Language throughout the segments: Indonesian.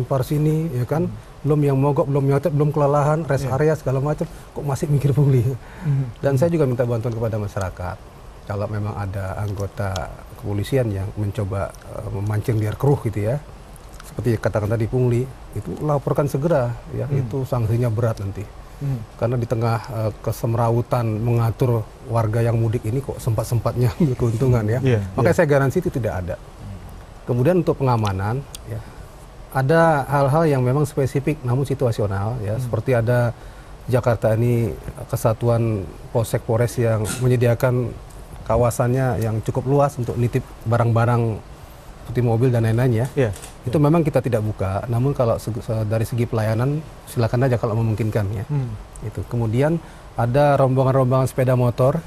lempar sini, ya kan? Belum yang mogok, belum nyotet, belum kelelahan, rest area segala macam, kok masih mikir pungli. Dan saya juga minta bantuan kepada masyarakat. Kalau memang ada anggota kepolisian yang mencoba memancing liar keruh gitu ya, seperti katakan tadi pungli, itu laporkan segera, ya itu sanksinya berat nanti. Karena di tengah kesemrawutan mengatur warga yang mudik ini kok sempat-sempatnya ambil keuntungan ya. Makanya saya garansi itu tidak ada. Kemudian untuk pengamanan, ya, ada hal-hal yang memang spesifik namun situasional ya, seperti ada Jakarta ini kesatuan Polsek Polres yang menyediakan kawasannya yang cukup luas untuk nitip barang-barang seperti mobil dan lain-lain ya. Itu memang kita tidak buka, namun kalau dari segi pelayanan silakan aja kalau memungkinkan ya. Itu. Kemudian ada rombongan-rombongan sepeda motor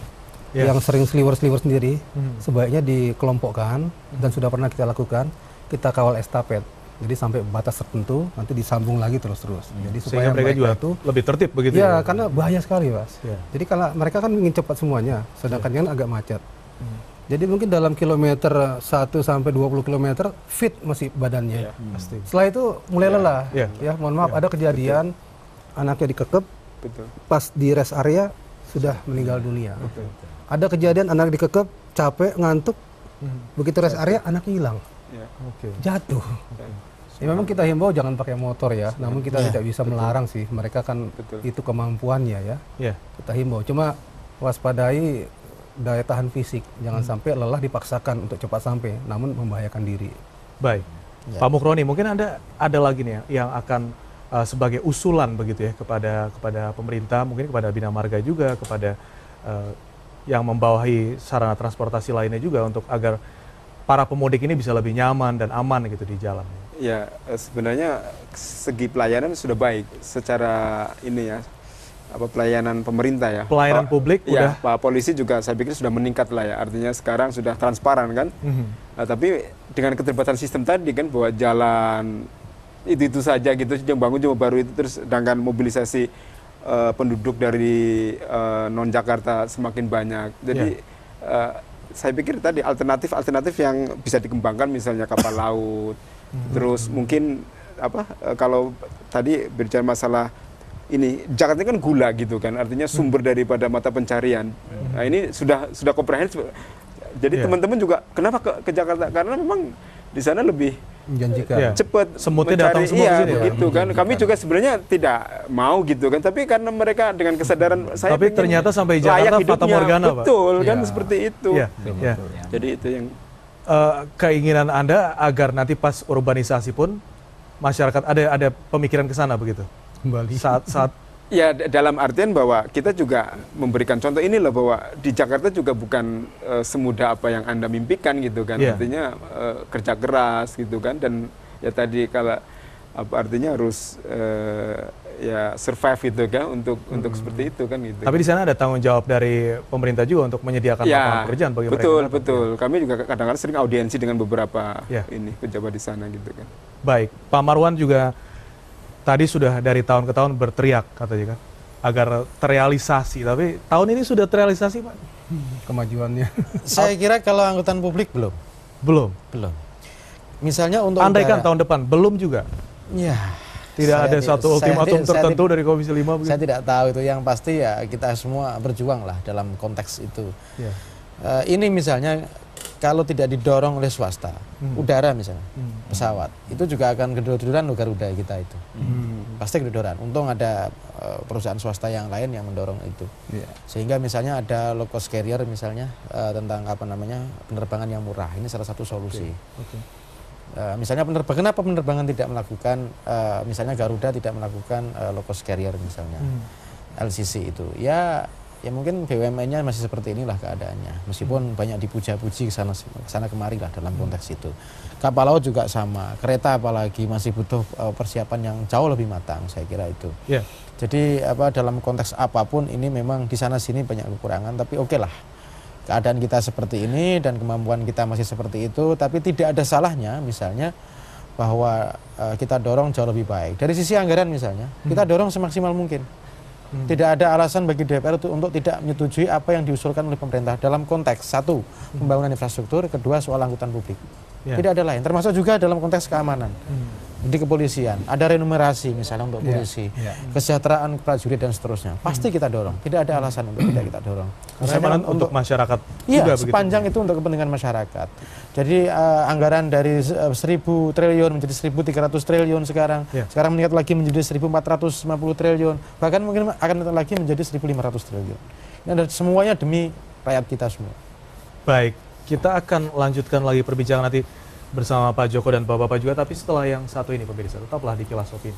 yang sering sliwer-sliwer sendiri, sebaiknya dikelompokkan dan sudah pernah kita lakukan, kita kawal estafet. Jadi sampai batas tertentu nanti disambung lagi terus-terus. Jadi supaya mereka juga itu lebih tertib begitu ya. Karena bahaya sekali, Mas. Jadi kalau mereka kan ingin cepat semuanya, sedangkan kan agak macet. Jadi mungkin dalam kilometer 1 sampai 20 km fit masih badannya. Setelah itu mulai lelah. Ya, mohon maaf ada kejadian anaknya dikekep, pas di rest area sudah meninggal dunia. Ada kejadian anak dikekep, capek, ngantuk, begitu rest area anaknya hilang, jatuh. Ya memang kita himbau jangan pakai motor ya, namun kita tidak bisa melarang sih, mereka kan itu kemampuannya ya. Kita himbau, cuma waspadai daya tahan fisik, jangan sampai lelah dipaksakan untuk cepat sampai, namun membahayakan diri. Baik, Pak Mukroni, mungkin ada lagi nih yang akan sebagai usulan begitu ya kepada pemerintah, mungkin kepada Bina Marga juga, kepada yang membawahi sarana transportasi lainnya juga untuk agar para pemudik ini bisa lebih nyaman dan aman gitu di jalan. Ya, sebenarnya segi pelayanan sudah baik secara ini ya, pelayanan pemerintah ya. Pelayanan publik ya, udah. Pak Polisi juga saya pikir sudah meningkat lah ya, artinya sekarang sudah transparan kan. Nah, tapi dengan keterbatasan sistem tadi kan bahwa jalan itu saja gitu, yang bangun cuma baru itu, terus sedangkan mobilisasi penduduk dari non-Jakarta semakin banyak. Jadi saya pikir tadi alternatif yang bisa dikembangkan, misalnya kapal laut, terus mungkin kalau tadi berbicara masalah ini, Jakarta ini kan gula gitu kan, artinya sumber daripada mata pencarian. Nah ini sudah komprehensif. Jadi teman-teman juga kenapa ke Jakarta, karena memang di sana lebih menjanjikan, cepat semutnya datang semua sini begitu kan. Kami juga sebenarnya tidak mau gitu kan, tapi karena mereka dengan kesadaran saya, tapi ternyata sampai Jakarta fata morgana, Pak. Betul kan, seperti itu. Jadi itu yang keinginan Anda agar nanti pas urbanisasi pun masyarakat ada pemikiran ke sana begitu. Kembali saat ya, dalam artian bahwa kita juga memberikan contoh ini loh, bahwa di Jakarta juga bukan semudah apa yang Anda mimpikan gitu kan. Artinya kerja keras gitu kan, dan ya tadi kalau artinya harus ya survive gitu kan, untuk seperti itu kan gitu. Tapi di sana ada tanggung jawab dari pemerintah juga untuk menyediakan lapangan pekerjaan bagi mereka. Betul. Kami juga kadang-kadang sering audiensi dengan beberapa pejabat di sana gitu kan. Baik, Pak Marwan juga tadi sudah dari tahun ke tahun berteriak katanya kan agar terrealisasi, tapi tahun ini sudah terrealisasi, Pak, kemajuannya. Saya kira kalau angkutan publik belum. Misalnya untuk andaikan tahun depan belum juga. Ya. Tidak ada satu ultimatum tertentu dari Komisi 5 begitu. Saya tidak tahu itu, yang pasti ya kita semua berjuang lah dalam konteks itu. Ini misalnya kalau tidak didorong oleh swasta, udara misalnya, pesawat, itu juga akan gedor-gedoran loh Garuda kita itu. Pasti gedor-gedoran. Untung ada perusahaan swasta yang lain yang mendorong itu. Sehingga misalnya ada low cost carrier misalnya tentang penerbangan yang murah. Ini salah satu solusi. Misalnya kenapa penerbangan tidak melakukan, misalnya Garuda tidak melakukan low cost carrier misalnya, LCC itu. Ya mungkin BUMN-nya masih seperti inilah keadaannya, meskipun banyak dipuja-puji kesana kemari lah dalam konteks itu. Kapal laut juga sama, kereta apalagi masih butuh persiapan yang jauh lebih matang, saya kira itu. Jadi dalam konteks apapun ini memang di sana sini banyak kekurangan, tapi oke lah, keadaan kita seperti ini dan kemampuan kita masih seperti itu, tapi tidak ada salahnya misalnya bahwa kita dorong jauh lebih baik. Dari sisi anggaran misalnya, kita dorong semaksimal mungkin. Tidak ada alasan bagi DPR untuk tidak menyetujui apa yang diusulkan oleh pemerintah dalam konteks satu, pembangunan infrastruktur, kedua soal angkutan publik. Tidak ada lain, termasuk juga dalam konteks keamanan. di kepolisian, ada remunerasi misalnya untuk polisi, kesejahteraan prajurit dan seterusnya. Pasti kita dorong. Tidak ada alasan untuk tidak kita dorong. Misalnya untuk masyarakat iya, juga sepanjang begitu. itu untuk kepentingan masyarakat. Jadi anggaran dari 1.000 triliun menjadi 1.300 triliun sekarang. Sekarang meningkat lagi menjadi 1.450 triliun. Bahkan mungkin akan meningkat lagi menjadi 1.500 triliun. Ini adalah semuanya demi rakyat kita semua. Baik, kita akan lanjutkan lagi perbincangan nanti bersama Pak Joko dan Bapak-Bapak juga, tapi setelah yang satu ini pemirsa, tetaplah di Kilas Opini.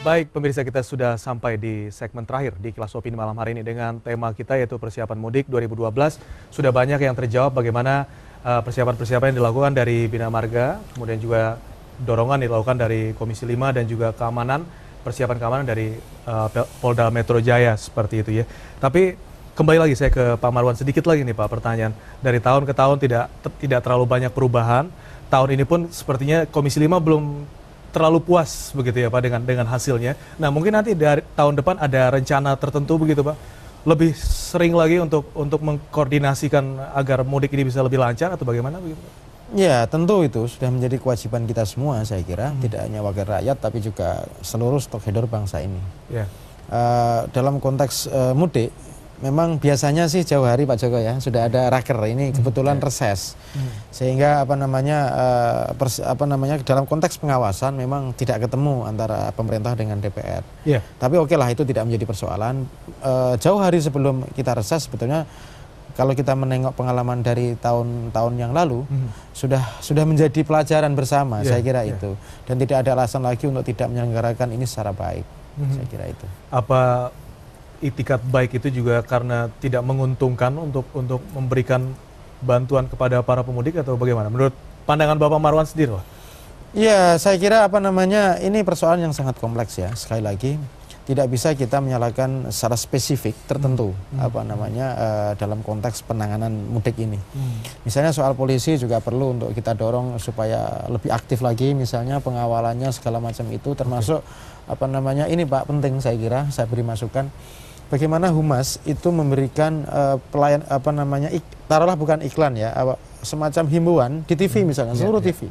Baik, pemirsa, kita sudah sampai di segmen terakhir di Kilas Opini malam hari ini dengan tema kita yaitu persiapan mudik 2012. Sudah banyak yang terjawab bagaimana persiapan-persiapan yang dilakukan dari Bina Marga, kemudian juga dorongan dilakukan dari Komisi 5 dan juga keamanan, persiapan keamanan dari Polda Metro Jaya seperti itu ya. Tapi kembali lagi saya ke Pak Marwan sedikit lagi nih Pak, pertanyaan. Dari tahun ke tahun tidak terlalu banyak perubahan. Tahun ini pun sepertinya Komisi 5 belum terlalu puas begitu ya Pak dengan hasilnya. Nah, mungkin nanti dari tahun depan ada rencana tertentu begitu Pak, lebih sering lagi untuk mengkoordinasikan agar mudik ini bisa lebih lancar atau bagaimana begitu Pak? Ya, tentu itu sudah menjadi kewajiban kita semua, saya kira, tidak hanya wakil rakyat tapi juga seluruh stakeholder bangsa ini. Dalam konteks mudik, memang biasanya sih jauh hari Pak Joko ya, sudah ada raker, ini kebetulan reses. Sehingga dalam konteks pengawasan memang tidak ketemu antara pemerintah dengan DPR. Tapi oke lah, itu tidak menjadi persoalan. Jauh hari sebelum kita reses sebetulnya kalau kita menengok pengalaman dari tahun-tahun yang lalu, sudah menjadi pelajaran bersama, saya kira itu. Dan tidak ada alasan lagi untuk tidak menyelenggarakan ini secara baik, saya kira itu. Apa itikat baik itu juga karena tidak menguntungkan untuk memberikan bantuan kepada para pemudik atau bagaimana? Menurut pandangan Bapak Marwan sendiri lah? Ya, saya kira ini persoalan yang sangat kompleks ya. Sekali lagi, tidak bisa kita menyalahkan secara spesifik tertentu dalam konteks penanganan mudik ini. Misalnya soal polisi juga perlu untuk kita dorong supaya lebih aktif lagi, misalnya pengawalannya segala macam itu, termasuk ini Pak, penting saya kira, saya beri masukan. Bagaimana Humas itu memberikan taruhlah bukan iklan ya, semacam himbauan di TV misalnya, seluruh TV.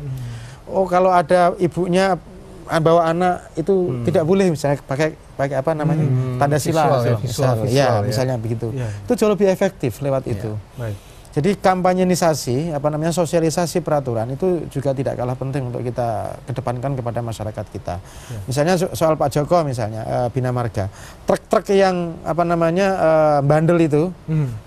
Oh, kalau ada ibunya bawa anak itu tidak boleh misalnya pakai tanda sila, misalnya begitu. Itu jauh lebih efektif lewat itu. Jadi kampanyenisasi, sosialisasi peraturan itu juga tidak kalah penting untuk kita kedepankan kepada masyarakat kita. Misalnya soal Pak Joko misalnya, Bina Marga, truk-truk yang bandel itu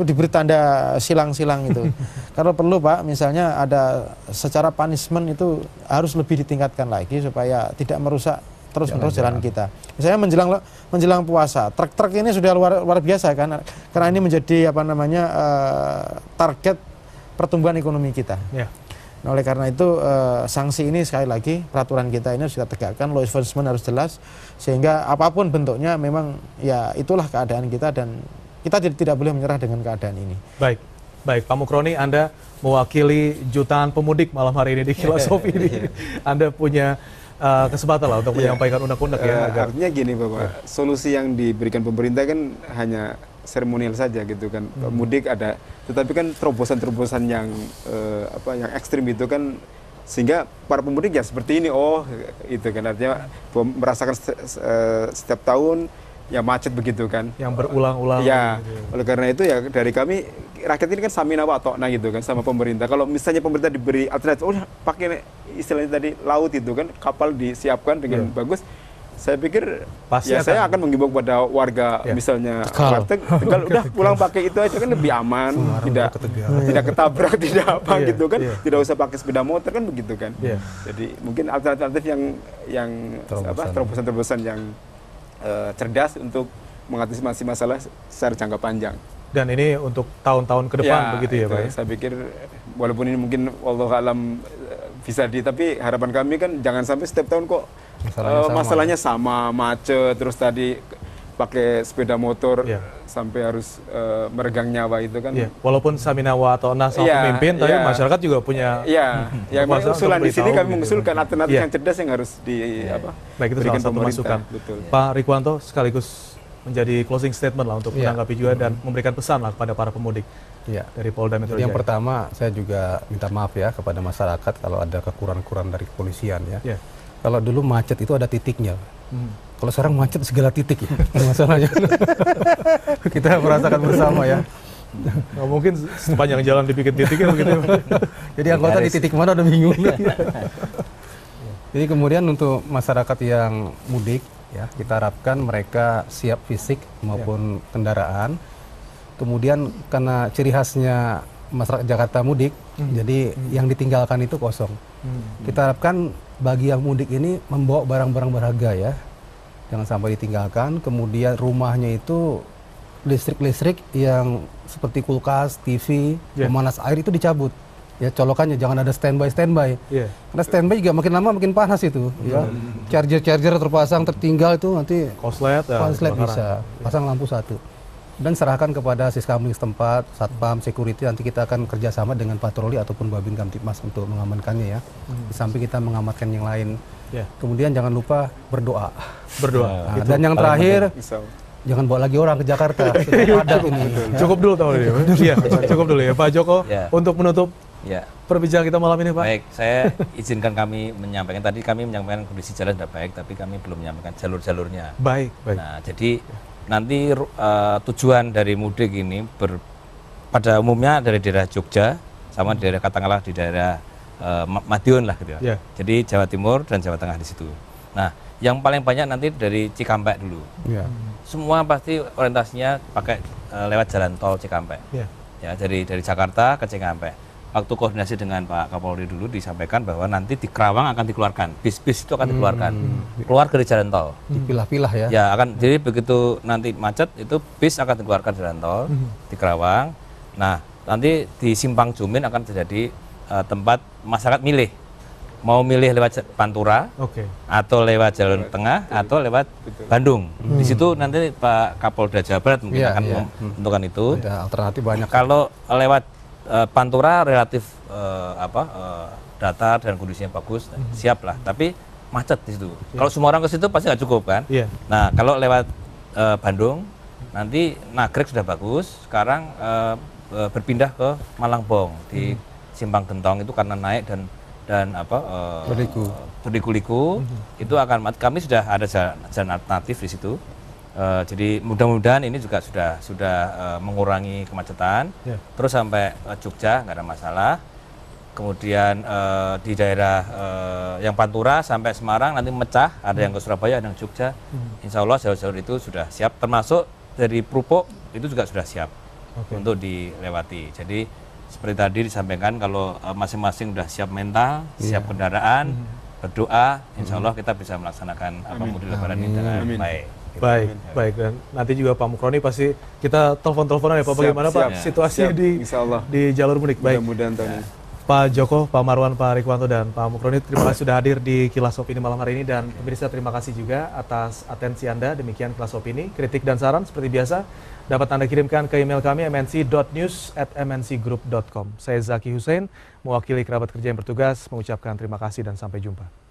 diberi tanda silang-silang itu. Kalau perlu Pak, misalnya ada secara punishment itu harus lebih ditingkatkan lagi supaya tidak merusak terus-menerus jalan kita. Misalnya menjelang puasa, truk-truk ini sudah luar biasa kan, karena ini menjadi target pertumbuhan ekonomi kita. Nah, oleh karena itu sanksi ini sekali lagi peraturan kita ini harus kita tegakkan, law enforcement harus jelas, sehingga apapun bentuknya memang ya itulah keadaan kita dan kita tidak boleh menyerah dengan keadaan ini. Baik, Pak Mukroni, Anda mewakili jutaan pemudik malam hari ini di Kilas Opini. Anda punya kesempatan lah untuk menyampaikan unek-unek ya. Artinya gini Bapak, solusi yang diberikan pemerintah kan hanya seremonial saja gitu kan. Mudik ada, tetapi kan terobosan-terobosan yang yang ekstrim itu kan, sehingga para pemudik ya seperti ini, itu kan artinya merasakan setiap tahun ya macet begitu kan. Yang berulang-ulang. Ya, gitu. Oleh karena itu ya dari kami, rakyat ini kan samina wa ta'na gitu kan sama pemerintah. Kalau misalnya pemerintah diberi alternatif, pakai istilahnya tadi laut itu kan, kapal disiapkan dengan bagus, saya pikir pasti saya akan menghimbau kepada warga misalnya Tegal udah pulang pakai itu aja kan lebih aman, tidak ketabrak, tidak apa gitu kan, tidak usah pakai sepeda motor kan begitu kan. Jadi mungkin alternatif yang terobosan-terobosan yang cerdas untuk mengantisipasi masalah secara jangka panjang. Dan ini untuk tahun-tahun ke depan begitu ya Pak? Saya pikir walaupun ini mungkin wallahu alam bisa tapi harapan kami kan jangan sampai setiap tahun kok masalahnya sama, macet, terus tadi pakai sepeda motor sampai harus meregang nyawa itu kan. Iya, walaupun Saminawa atau Nas sama Iya, pemimpin, tapi iya. masyarakat juga punya Ya, kuasa usulan untuk di sini memberitahu kami gitu. mengusulkan alternatif Iya. yang cerdas yang harus Baik, itu berikan salah satu pemerintah. masukan. Betul. Pak Rikwanto sekaligus menjadi closing statement lah untuk Iya. menanggapi juga dan memberikan pesan lah kepada para pemudik Ya. dari Polda Metro Jadi yang Jaya. pertama saya juga minta maaf ya kepada masyarakat kalau ada kekurangan-kekurangan dari kepolisian ya. Iya. Kalau dulu macet itu ada titiknya. Hmm. Kalau sekarang macet segala titik ya masalahnya. Kita merasakan bersama ya. Nggak mungkin sepanjang jalan dibikin titiknya begitu. Jadi anggota di titik mana udah bingung. Jadi kemudian untuk masyarakat yang mudik ya, kita harapkan mereka siap fisik maupun kendaraan. Kemudian karena ciri khasnya masyarakat Jakarta mudik, jadi yang ditinggalkan itu kosong. Kita harapkan bagi yang mudik ini membawa barang-barang berharga ya, jangan sampai ditinggalkan. Kemudian rumahnya itu listrik-listrik yang seperti kulkas, TV, pemanas air itu dicabut. Ya colokannya jangan ada standby. Iya. Karena standby juga makin lama makin panas itu. Ya. Charger terpasang tertinggal itu nanti Konslet, konslet kebakaran. bisa. Pasang lampu satu. Dan serahkan kepada Siskamling setempat, Satpam, Security, nanti kita akan kerjasama dengan patroli ataupun Babin Kamtipmas untuk mengamankannya ya. Di samping kita mengamankan yang lain. Ya. Kemudian jangan lupa berdoa. Berdoa. Nah, dan yang terakhir, Insya Allah. jangan bawa lagi orang ke Jakarta. Sudah padat ini. Cukup dulu tahun ini. Iya, cukup dulu ya Pak Joko Ya. untuk menutup Ya, perbincangan kita malam ini Pak. baik. Saya izinkan kami menyampaikan, tadi kami menyampaikan kondisi jalan tidak baik, tapi kami belum menyampaikan jalur-jalurnya. Baik. Nah, jadi nanti tujuan dari mudik ini pada umumnya dari daerah Jogja sama daerah katakanlah di daerah Madiun lah gitu ya. Ya. Jadi Jawa Timur dan Jawa Tengah di situ. Nah, yang paling banyak nanti dari Cikampek dulu. Ya. Semua pasti orientasinya pakai lewat jalan tol Cikampek. Ya. Ya, dari Jakarta ke Cikampek. Waktu koordinasi dengan Pak Kapolri dulu disampaikan bahwa nanti di Kerawang akan dikeluarkan, bis-bis itu akan dikeluarkan, keluar dari jalan tol. Dipilah-pilah ya. Ya akan, jadi begitu nanti macet itu bis akan dikeluarkan jalan tol di Kerawang. Nah nanti di Simpang Jumin akan terjadi tempat masyarakat milih, mau milih lewat Pantura, Oke. atau lewat jalur tengah, atau lewat Bandung. Di situ nanti Pak Kapolda Jawa Barat mungkin Iya, akan iya. menentukan itu. Ada alternatif banyak. Kalau lewat Pantura relatif data dan kondisinya bagus, siap lah. Tapi macet di situ. Kalau semua orang ke situ pasti nggak cukup kan? Iya. Nah kalau lewat Bandung, nanti Nagrek sudah bagus. Sekarang berpindah ke Malangbong di Simpang Gentong itu karena naik dan berliku-liku. Itu akan kami sudah ada jalan alternatif di situ. Jadi mudah-mudahan ini juga sudah mengurangi kemacetan. Ya. Terus sampai Jogja nggak ada masalah. Kemudian di daerah yang Pantura sampai Semarang nanti mecah, ada yang ke Surabaya, ada yang ke Jogja. Insya Allah jalur-jalur itu sudah siap. Termasuk dari Prupuk itu juga sudah siap untuk dilewati. Jadi seperti tadi disampaikan kalau masing-masing sudah siap mental, siap kendaraan, berdoa, Insya Allah kita bisa melaksanakan mudik lebaran ini dengan baik. Baik. Dan nanti juga Pak Mukroni pasti kita telepon-teleponan ya Pak, Siap, bagaimana siap. Pak situasinya Siap, insya Allah. di jalur mudik. Baik. Mudah-mudahan tahun ini. Pak Joko, Pak Marwan, Pak Rikwanto, dan Pak Mukroni, terima kasih sudah hadir di Kilas Opini malam hari ini. Dan pemirsa terima kasih juga atas atensi Anda. Demikian Kilas Opini, kritik dan saran seperti biasa dapat Anda kirimkan ke email kami mnc.news@mncgroup.com. Saya Zaki Hussein, mewakili kerabat kerja yang bertugas, mengucapkan terima kasih dan sampai jumpa.